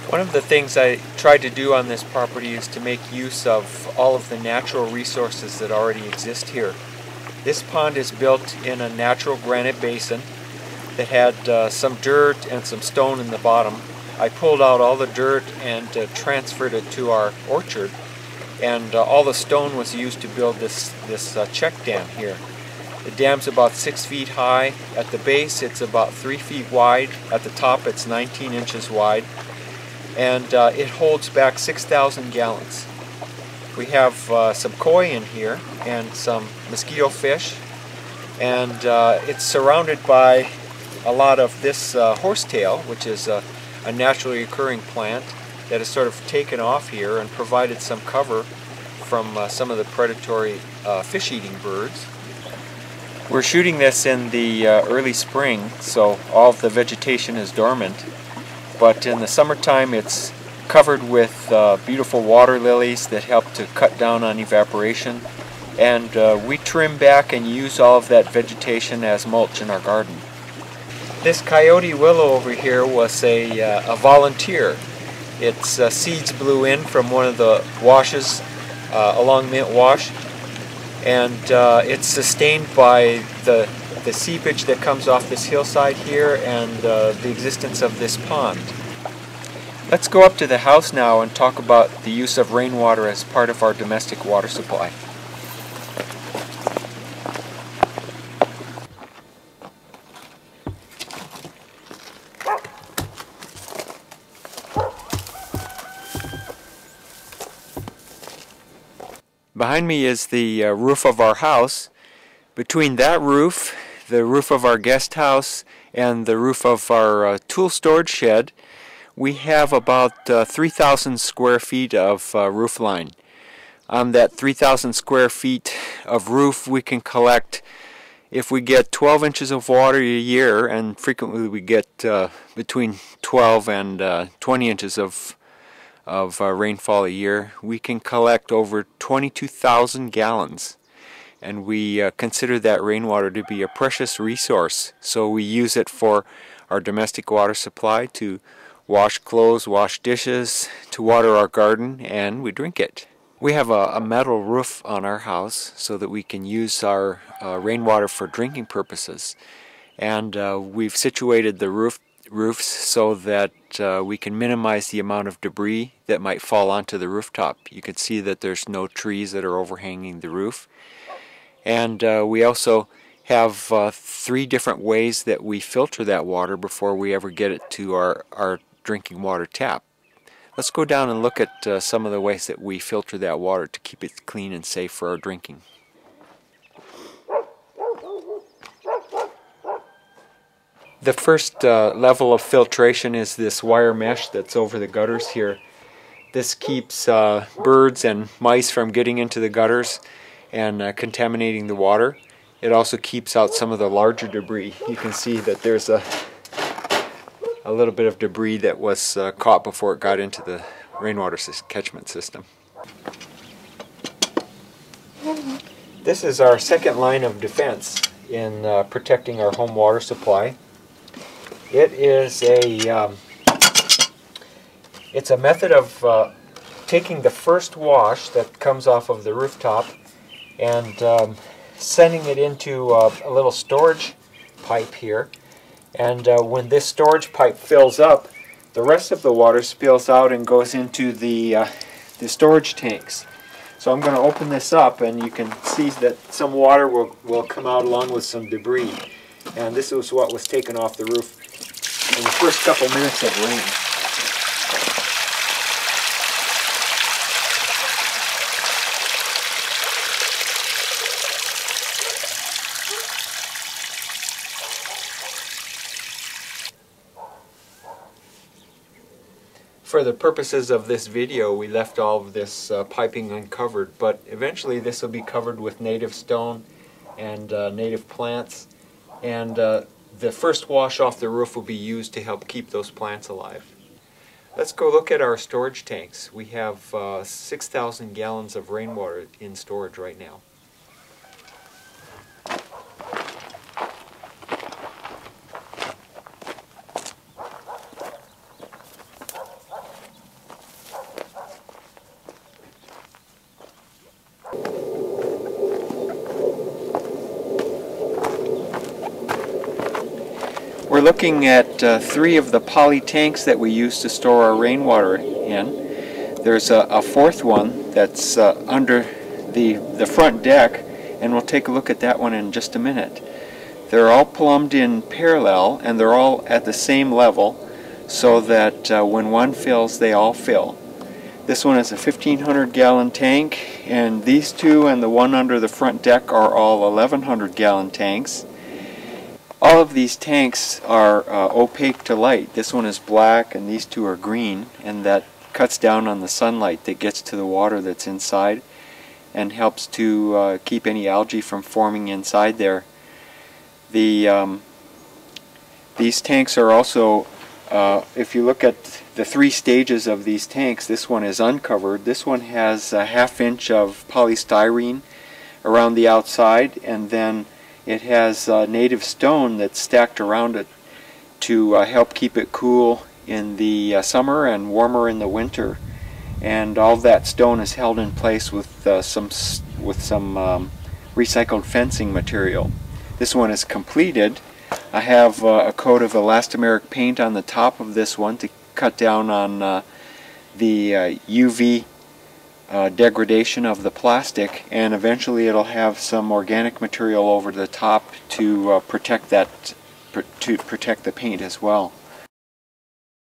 One of the things I tried to do on this property is to make use of all of the natural resources that already exist here. This pond is built in a natural granite basin that had some dirt and some stone in the bottom. I pulled out all the dirt and transferred it to our orchard, and all the stone was used to build this check dam here. The dam's about 6 feet high. At the base it's about 3 feet wide. At the top it's 19 inches wide. And it holds back 6,000 gallons. We have some koi in here and some mosquito fish, and it's surrounded by a lot of this horsetail, which is a naturally occurring plant that has sort of taken off here and provided some cover from some of the predatory fish-eating birds. We're shooting this in the early spring, so all of the vegetation is dormant. But in the summertime it's covered with beautiful water lilies that help to cut down on evaporation, and we trim back and use all of that vegetation as mulch in our garden. This coyote willow over here was a volunteer. Its seeds blew in from one of the washes along Mint Wash, and it's sustained by the seepage that comes off this hillside here and the existence of this pond. Let's go up to the house now and talk about the use of rainwater as part of our domestic water supply. Behind me is the roof of our house. Between that roof, the roof of our guest house, and the roof of our tool storage shed, we have about 3,000 square feet of roof line. On that 3,000 square feet of roof, we can collect, if we get 12 inches of water a year, and frequently we get between 12 and 20 inches of rainfall a year, we can collect over 22,000 gallons. And we consider that rainwater to be a precious resource, so we use it for our domestic water supply, to wash clothes, wash dishes, to water our garden, and we drink it. We have a metal roof on our house so that we can use our rainwater for drinking purposes, and we've situated the roofs so that we can minimize the amount of debris that might fall onto the rooftop. You can see that there's no trees that are overhanging the roof. And we also have 3 different ways that we filter that water before we ever get it to our drinking water tap. Let's go down and look at some of the ways that we filter that water to keep it clean and safe for our drinking. The first level of filtration is this wire mesh that's over the gutters here. This keeps birds and mice from getting into the gutters and contaminating the water. It also keeps out some of the larger debris. You can see that there's a little bit of debris that was caught before it got into the rainwater catchment system. This is our second line of defense in protecting our home water supply. It is it's a method of taking the first wash that comes off of the rooftop and sending it into a little storage pipe here. And when this storage pipe fills up, the rest of the water spills out and goes into the storage tanks. So I'm going to open this up, and you can see that some water will come out along with some debris. And this was what was taken off the roof in the first couple minutes of rain. For the purposes of this video, we left all of this piping uncovered, but eventually this will be covered with native stone and native plants, and the first wash off the roof will be used to help keep those plants alive. Let's go look at our storage tanks. We have 6,000 gallons of rainwater in storage right now. looking at 3 of the poly tanks that we use to store our rainwater in. There's a 4th one that's under the front deck, and we'll take a look at that one in just a minute. They're all plumbed in parallel, and they're all at the same level, so that when one fills, they all fill. This one is a 1,500 gallon tank, and these 2 and the one under the front deck are all 1,100 gallon tanks. All of these tanks are opaque to light. This one is black and these 2 are green, and that cuts down on the sunlight that gets to the water that's inside and helps to keep any algae from forming inside there. These tanks are also, if you look at the 3 stages of these tanks, this one is uncovered. This one has a 1/2 inch of polystyrene around the outside, and then it has native stone that's stacked around it to help keep it cool in the summer and warmer in the winter. And all that stone is held in place with some recycled fencing material. This one is completed. I have a coat of elastomeric paint on the top of this one to cut down on the UV degradation of the plastic, and eventually it'll have some organic material over the top to protect the paint as well.